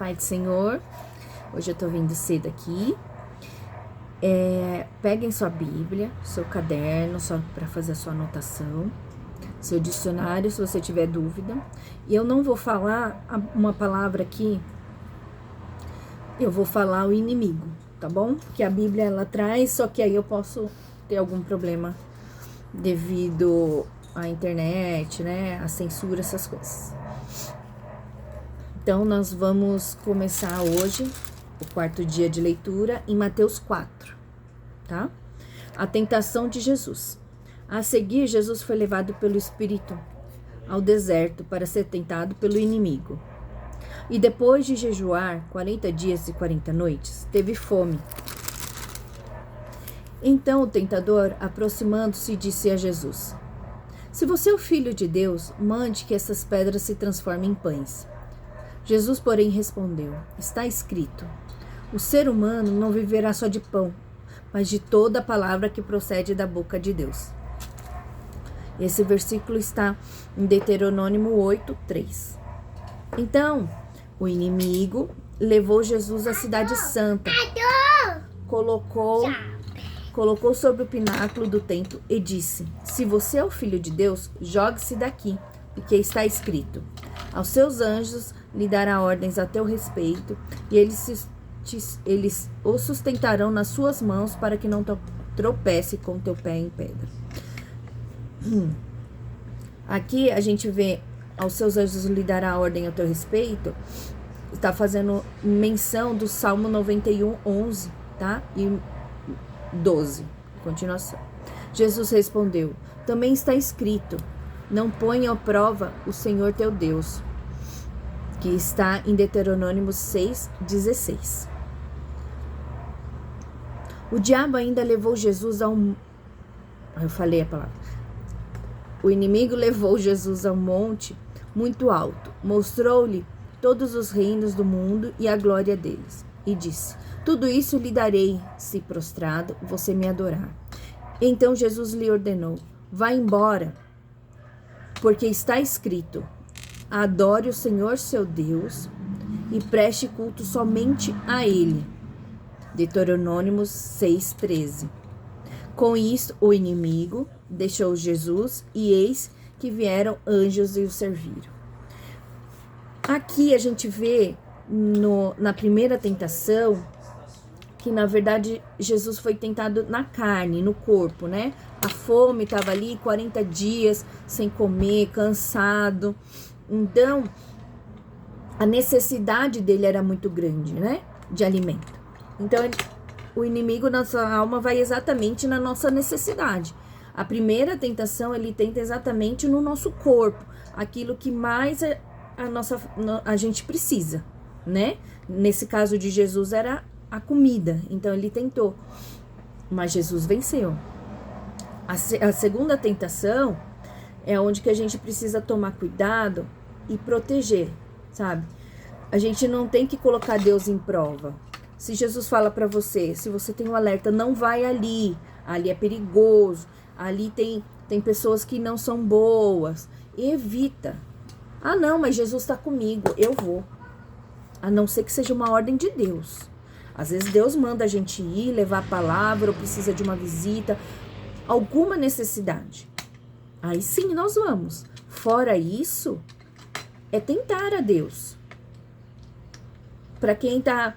Pai do Senhor, hoje eu tô vindo cedo aqui. Peguem sua Bíblia, seu caderno, para fazer a sua anotação, seu dicionário, se você tiver dúvida. E eu não vou falar uma palavra aqui, eu vou falar o inimigo, tá bom? Porque a Bíblia ela traz, só que aí eu posso ter algum problema devido à internet, né? A censura, essas coisas. Então, nós vamos começar hoje o quarto dia de leitura em Mateus 4, tá? A tentação de Jesus. A seguir, Jesus foi levado pelo Espírito ao deserto para ser tentado pelo inimigo. E depois de jejuar 40 dias e 40 noites, teve fome. Então o tentador, aproximando-se, disse a Jesus: Se você é o Filho de Deus, mande que essas pedras se transformem em pães. Jesus, porém, respondeu: Está escrito: O ser humano não viverá só de pão, mas de toda a palavra que procede da boca de Deus. Esse versículo está em Deuteronômio 8:3. Então, o inimigo levou Jesus à cidade santa, colocou sobre o pináculo do templo e disse: Se você é o Filho de Deus, jogue-se daqui, porque está escrito: Aos seus anjos lhe dará ordens a teu respeito, e eles o sustentarão nas suas mãos para que não tropece com teu pé em pedra. Aqui a gente vê: aos seus anjos lhe dará ordem a teu respeito. Está fazendo menção do Salmo 91:11, tá? E 12, continuação. Jesus respondeu: Também está escrito: Não ponha à prova o Senhor teu Deus, que está em Deuteronômio 6:16. O diabo ainda levou Jesus ao... Eu falei a palavra. O inimigo levou Jesus a um monte muito alto, mostrou-lhe todos os reinos do mundo e a glória deles, e disse: Tudo isso lhe darei, se prostrado você me adorar. Então Jesus lhe ordenou: Vá embora, porque está escrito: Adore o Senhor seu Deus e preste culto somente a Ele. Deuteronômio 6:13. Com isto, o inimigo deixou Jesus, e eis que vieram anjos e o serviram. Aqui a gente vê na primeira tentação que, na verdade, Jesus foi tentado na carne, no corpo, né? A fome estava ali, 40 dias sem comer, cansado. Então, a necessidade dele era muito grande, né? De alimento. Então, o inimigo, nossa alma, vai exatamente na nossa necessidade. A primeira tentação, ele tenta exatamente no nosso corpo, aquilo que mais a gente precisa, né? Nesse caso de Jesus era a comida, então ele tentou, mas Jesus venceu. A segunda tentação é onde que a gente precisa tomar cuidado e proteger, sabe? A gente não tem que colocar Deus em prova. Se Jesus fala para você, se você tem um alerta, não vai ali é perigoso, ali tem pessoas que não são boas, evita. Ah não, mas Jesus está comigo, eu vou. A não ser que seja uma ordem de Deus. Às vezes Deus manda a gente ir, levar a palavra, ou precisa de uma visita, alguma necessidade. Aí sim nós vamos. Fora isso, é tentar a Deus. Para quem tá,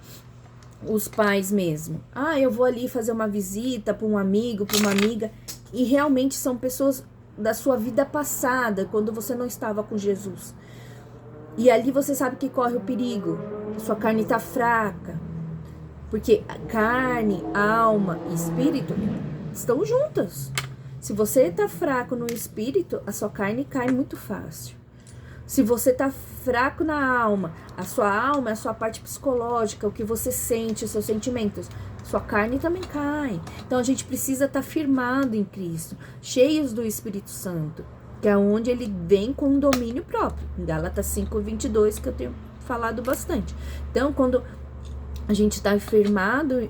os pais mesmo. Eu vou ali fazer uma visita para um amigo, para uma amiga, e realmente são pessoas da sua vida passada, quando você não estava com Jesus. E ali você sabe que corre o perigo. Sua carne tá fraca. Porque a carne, alma e espírito estão juntas. Se você tá fraco no espírito, a sua carne cai muito fácil. Se você tá fraco na alma, a sua é a sua parte psicológica, o que você sente, os seus sentimentos. Sua carne também cai. Então a gente precisa estar firmado em Cristo, cheios do Espírito Santo, que é onde ele vem com um domínio próprio. Em Gálatas 5:22, que eu tenho falado bastante. Então, quando a gente está firmado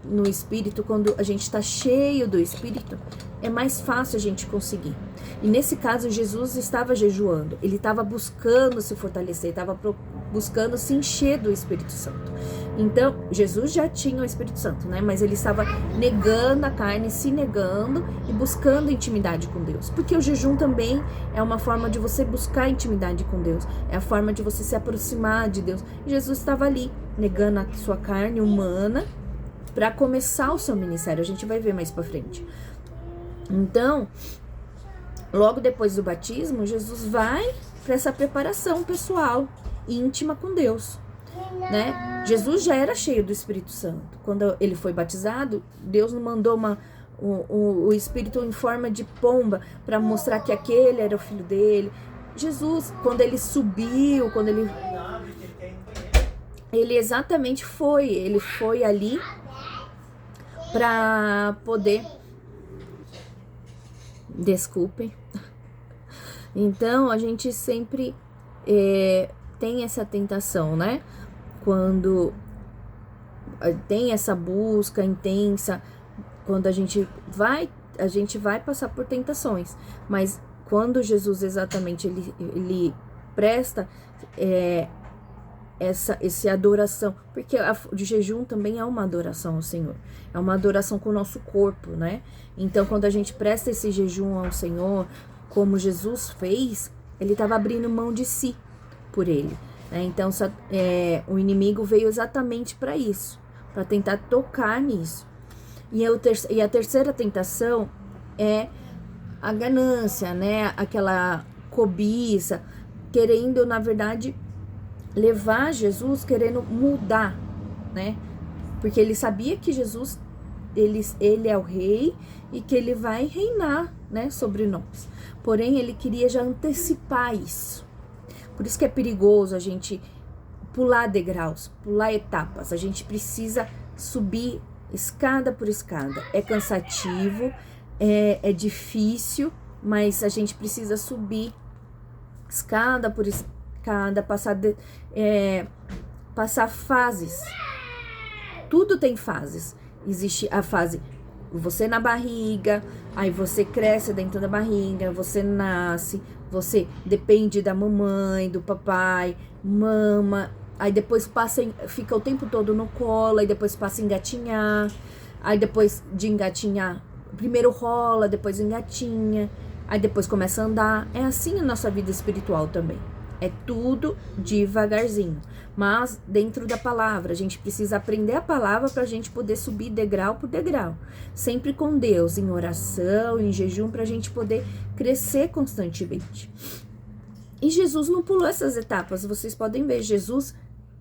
no Espírito, quando a gente está cheio do Espírito, é mais fácil a gente conseguir. E nesse caso, Jesus estava jejuando, ele estava buscando se fortalecer, estava buscando se encher do Espírito Santo. Então, Jesus já tinha o Espírito Santo, né? Mas ele estava negando a carne, se negando e buscando intimidade com Deus. Porque o jejum também é uma forma de você buscar intimidade com Deus. É a forma de você se aproximar de Deus. E Jesus estava ali, negando a sua carne humana para começar o seu ministério. A gente vai ver mais para frente. Então, logo depois do batismo, Jesus vai para essa preparação pessoal, íntima com Deus, né? Jesus já era cheio do Espírito Santo. Quando ele foi batizado, Deus não mandou o Espírito em forma de pomba para mostrar que aquele era o filho dele. Jesus, quando ele subiu, quando ele exatamente ele foi ali para poder, desculpem. Então a gente sempre tem essa tentação, né? Quando tem essa busca intensa, quando a gente vai passar por tentações, mas quando Jesus exatamente ele presta essa adoração, porque o jejum também é uma adoração ao Senhor, é uma adoração com o nosso corpo, né? Então quando a gente presta esse jejum ao Senhor, como Jesus fez, ele estava abrindo mão de si por ele, né? Então o inimigo veio exatamente para isso, para tentar tocar nisso. E a terceira tentação é a ganância, né? Aquela cobiça, querendo, na verdade, levar Jesus, querendo mudar, né? Porque ele sabia que Jesus, ele é o rei e que ele vai reinar, né, sobre nós. Porém, ele queria já antecipar isso. Por isso que é perigoso a gente pular degraus, pular etapas. A gente precisa subir escada por escada. É cansativo, é difícil, mas a gente precisa subir escada por escada, passar fases. Tudo tem fases. Existe a fase você na barriga, aí você cresce dentro da barriga, você nasce, você depende da mamãe, do papai, mama, aí depois fica o tempo todo no colo, aí depois passa a engatinhar, aí depois de engatinhar, primeiro rola, depois engatinha, aí depois começa a andar. É assim a nossa vida espiritual também. É tudo devagarzinho, mas dentro da palavra. A gente precisa aprender a palavra para a gente poder subir degrau por degrau, sempre com Deus, em oração, em jejum, para a gente poder crescer constantemente. E Jesus não pulou essas etapas. Vocês podem ver, Jesus,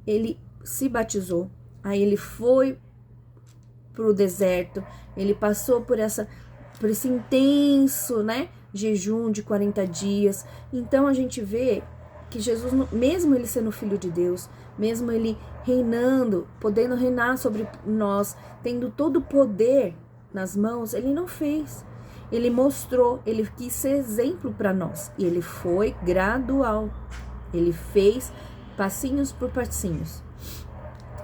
ele se batizou, aí ele foi pro deserto, ele passou por esse intenso, né, jejum de 40 dias. Então a gente vê que Jesus, mesmo ele sendo filho de Deus, mesmo ele reinando, podendo reinar sobre nós, tendo todo o poder nas mãos, ele não fez. Ele mostrou, ele quis ser exemplo para nós. E ele foi gradual. Ele fez passinhos por passinhos.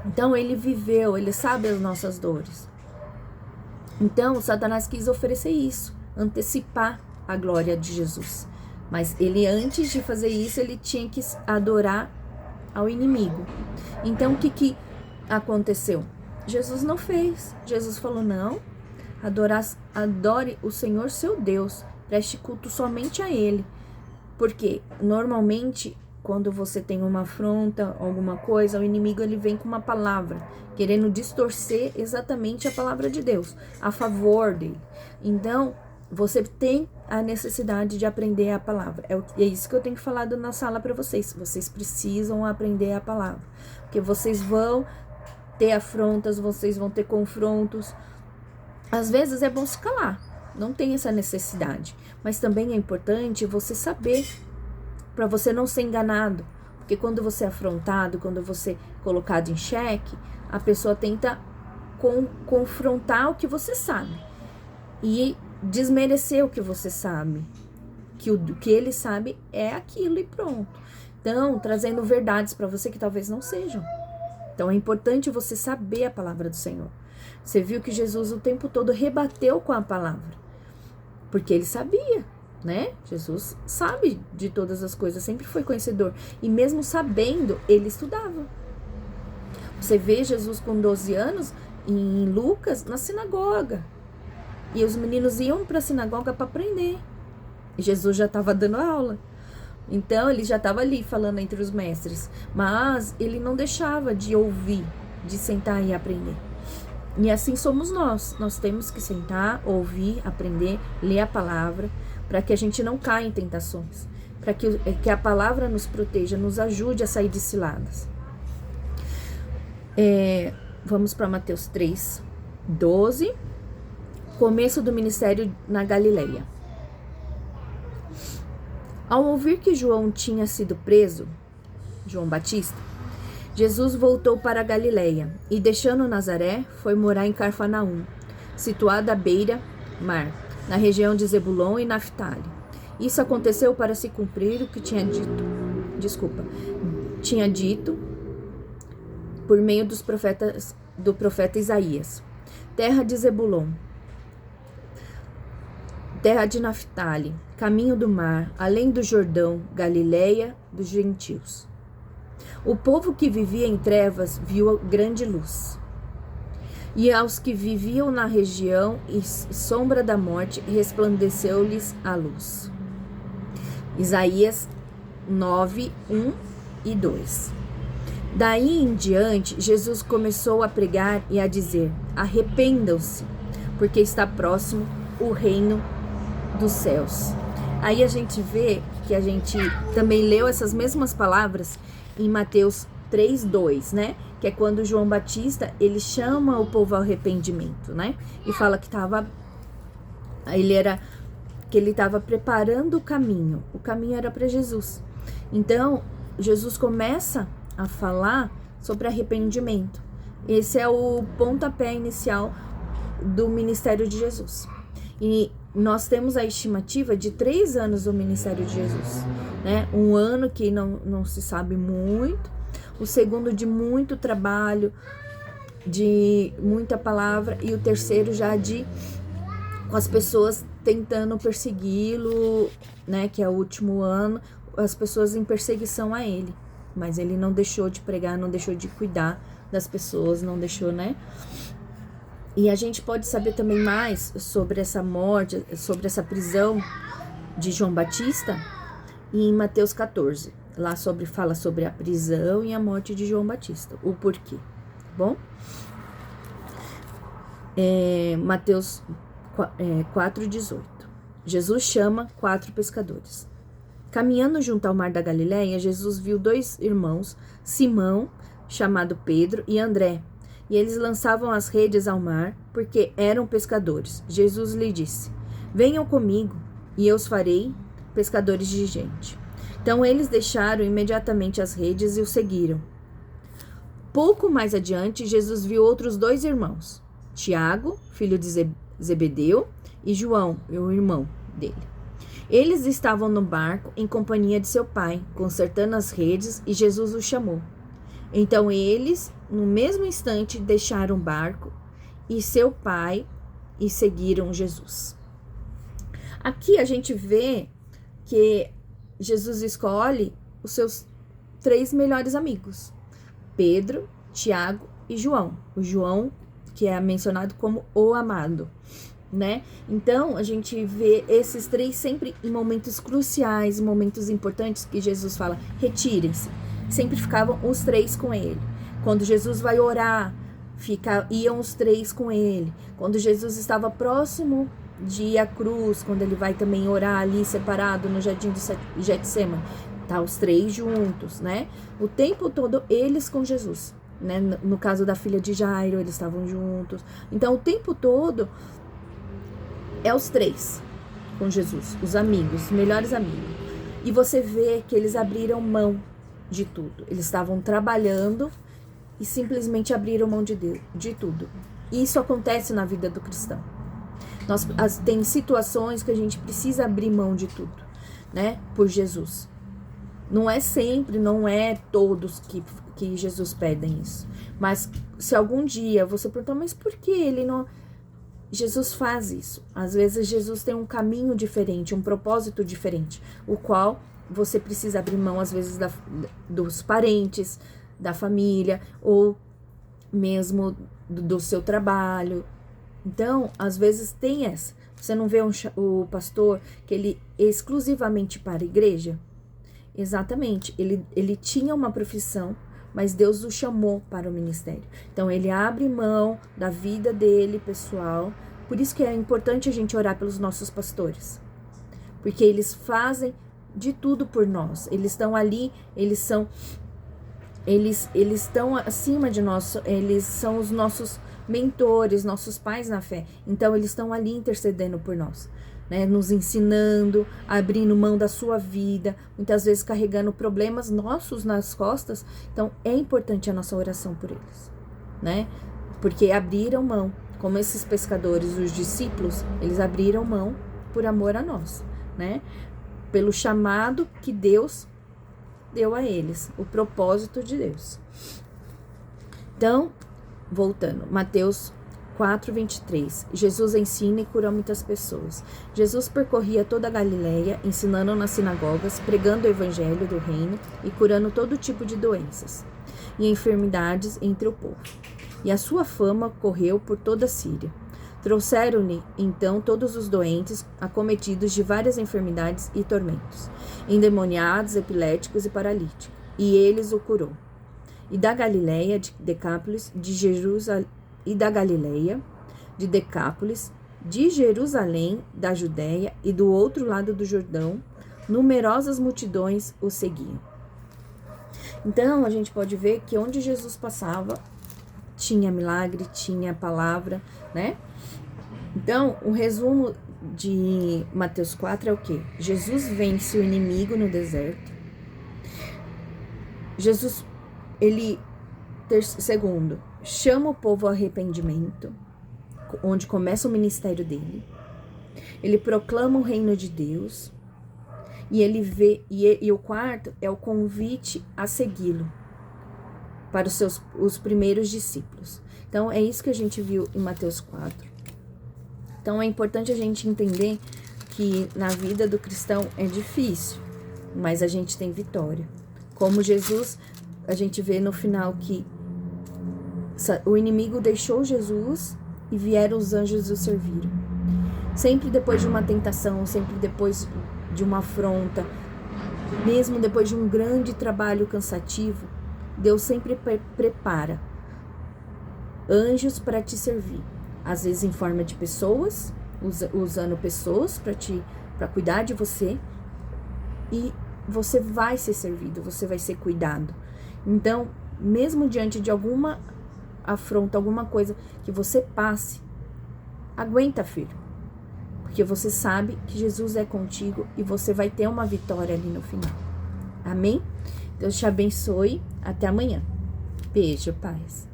Então ele viveu, ele sabe as nossas dores. Então Satanás quis oferecer isso, antecipar a glória de Jesus. Mas ele, antes de fazer isso, ele tinha que adorar ao inimigo. Então, o que aconteceu? Jesus não fez. Jesus falou, não, adore o Senhor seu Deus, preste culto somente a Ele. Porque, normalmente, quando você tem uma afronta, alguma coisa, o inimigo ele vem com uma palavra, querendo distorcer exatamente a palavra de Deus, a favor dele. Então, você tem a necessidade de aprender a palavra. É isso que eu tenho falado na sala para vocês. Vocês precisam aprender a palavra. Porque vocês vão ter afrontas, vocês vão ter confrontos. Às vezes é bom se calar. Não tem essa necessidade. Mas também é importante você saber, para você não ser enganado. Porque quando você é afrontado, quando você é colocado em xeque, a pessoa tenta confrontar o que você sabe. E desmerecer o que você sabe, que o que ele sabe é aquilo e pronto. Então, trazendo verdades para você que talvez não sejam. Então, é importante você saber a palavra do Senhor. Você viu que Jesus o tempo todo rebateu com a palavra, porque ele sabia. né? Jesus sabe de todas as coisas, sempre foi conhecedor. E mesmo sabendo, ele estudava. Você vê Jesus com 12 anos em Lucas na sinagoga. E os meninos iam para a sinagoga para aprender. E Jesus já estava dando aula. Então ele já estava ali falando entre os mestres. Mas ele não deixava de ouvir, de sentar e aprender. E assim somos nós. Nós temos que sentar, ouvir, aprender, ler a palavra, para que a gente não caia em tentações. Para que a palavra nos proteja, nos ajude a sair de ciladas. Vamos para Mateus 3, 12. Começo do ministério na Galileia. Ao ouvir que João tinha sido preso, João Batista, Jesus voltou para a Galileia e, deixando Nazaré, foi morar em Cafarnaum, situada à beira-mar, na região de Zebulon e Naftali. Isso aconteceu para se cumprir o que tinha dito por meio do profeta Isaías. Terra de Zebulon, terra de Naftali, caminho do mar, além do Jordão, Galileia dos gentios. O povo que vivia em trevas viu grande luz. E aos que viviam na região e sombra da morte, resplandeceu-lhes a luz. Isaías 9, 1 e 2. Daí em diante, Jesus começou a pregar e a dizer: arrependam-se, porque está próximo o reino dos céus. Aí a gente vê que a gente também leu essas mesmas palavras em Mateus 3:2, né? Que é quando João Batista, ele chama o povo ao arrependimento, né? E fala que ele estava preparando o caminho. O caminho era para Jesus. Então, Jesus começa a falar sobre arrependimento. Esse é o pontapé inicial do ministério de Jesus. E nós temos a estimativa de 3 anos do ministério de Jesus, né? Um ano que não se sabe muito, o segundo de muito trabalho, de muita palavra, e o terceiro já com as pessoas tentando persegui-lo, né? Que é o último ano, as pessoas em perseguição a ele. Mas ele não deixou de pregar, não deixou de cuidar das pessoas, não deixou, né? E a gente pode saber também mais sobre essa morte, sobre essa prisão de João Batista em Mateus 14. Lá fala sobre a prisão e a morte de João Batista, o porquê, tá bom? Mateus 4:18. Jesus chama 4 pescadores. Caminhando junto ao mar da Galileia, Jesus viu 2 irmãos, Simão, chamado Pedro, e André, e eles lançavam as redes ao mar, porque eram pescadores. Jesus lhe disse: venham comigo, e eu os farei pescadores de gente. Então eles deixaram imediatamente as redes e o seguiram. Pouco mais adiante, Jesus viu outros 2 irmãos, Tiago, filho de Zebedeu, e João, o irmão dele. Eles estavam no barco em companhia de seu pai, consertando as redes, e Jesus os chamou. Então eles, no mesmo instante, deixaram o barco e seu pai e seguiram Jesus. Aqui a gente vê que Jesus escolhe os seus 3 melhores amigos: Pedro, Tiago e João. O João, que é mencionado como o amado, né? Então a gente vê esses 3 sempre em momentos cruciais, em momentos importantes, que Jesus fala: retirem-se. Sempre ficavam os 3 com ele. Quando Jesus vai orar, iam os 3 com ele. Quando Jesus estava próximo de ir à cruz, quando ele vai também orar ali separado no jardim de Getsêmani, tá os 3 juntos, né? O tempo todo eles com Jesus, né? No caso da filha de Jairo, eles estavam juntos. Então o tempo todo é os 3 com Jesus, os amigos, os melhores amigos. E você vê que eles abriram mão de tudo. Eles estavam trabalhando e simplesmente abriram mão de tudo. E isso acontece na vida do cristão. Tem situações que a gente precisa abrir mão de tudo, né? Por Jesus. Não é sempre, não é todos que Jesus pedem isso. Mas se algum dia você perguntar: mas por que ele não... Jesus faz isso. Às vezes Jesus tem um caminho diferente, um propósito diferente, o qual você precisa abrir mão, às vezes, dos parentes, da família, ou mesmo do seu trabalho. Então, às vezes tem essa. Você não vê o pastor que ele é exclusivamente para a igreja? Exatamente. Ele tinha uma profissão, mas Deus o chamou para o ministério. Então, ele abre mão da vida dele, pessoal. Por isso que é importante a gente orar pelos nossos pastores. Porque eles fazem de tudo por nós. Eles estão ali, eles estão acima de nós, eles são os nossos mentores, nossos pais na fé. Então, eles estão ali intercedendo por nós, né? Nos ensinando, abrindo mão da sua vida, muitas vezes carregando problemas nossos nas costas. Então, é importante a nossa oração por eles, né? Porque abriram mão, como esses pescadores, os discípulos, eles abriram mão por amor a nós, né? Pelo chamado que Deus deu a eles, o propósito de Deus. Então, voltando, Mateus 4:23, Jesus ensina e cura muitas pessoas. Jesus percorria toda a Galileia, ensinando nas sinagogas, pregando o evangelho do reino e curando todo tipo de doenças e enfermidades entre o povo. E a sua fama correu por toda a Síria. Trouxeram-lhe, então, todos os doentes, acometidos de várias enfermidades e tormentos, endemoniados, epiléticos e paralíticos, e eles o curou. E da Galileia, de Decápolis, de Jerusalém, da Judéia e do outro lado do Jordão, numerosas multidões o seguiam. Então, a gente pode ver que onde Jesus passava, tinha milagre, tinha palavra, né? Então, o resumo de Mateus 4 é o quê? Jesus vence o inimigo no deserto. Jesus, segundo, chama o povo ao arrependimento, onde começa o ministério dele. Ele proclama o reino de Deus. E o quarto é o convite a segui-lo para os primeiros discípulos. Então, é isso que a gente viu em Mateus 4. Então, é importante a gente entender que na vida do cristão é difícil, mas a gente tem vitória. Como Jesus, a gente vê no final que o inimigo deixou Jesus e vieram os anjos o serviram. Sempre depois de uma tentação, sempre depois de uma afronta, mesmo depois de um grande trabalho cansativo, Deus sempre prepara anjos para te servir. Às vezes em forma de pessoas, usando pessoas para cuidar de você, e você vai ser servido, você vai ser cuidado. Então, mesmo diante de alguma afronta, alguma coisa que você passe, aguenta, filho, porque você sabe que Jesus é contigo e você vai ter uma vitória ali no final. Amém? Deus te abençoe. Até amanhã. Beijo, paz.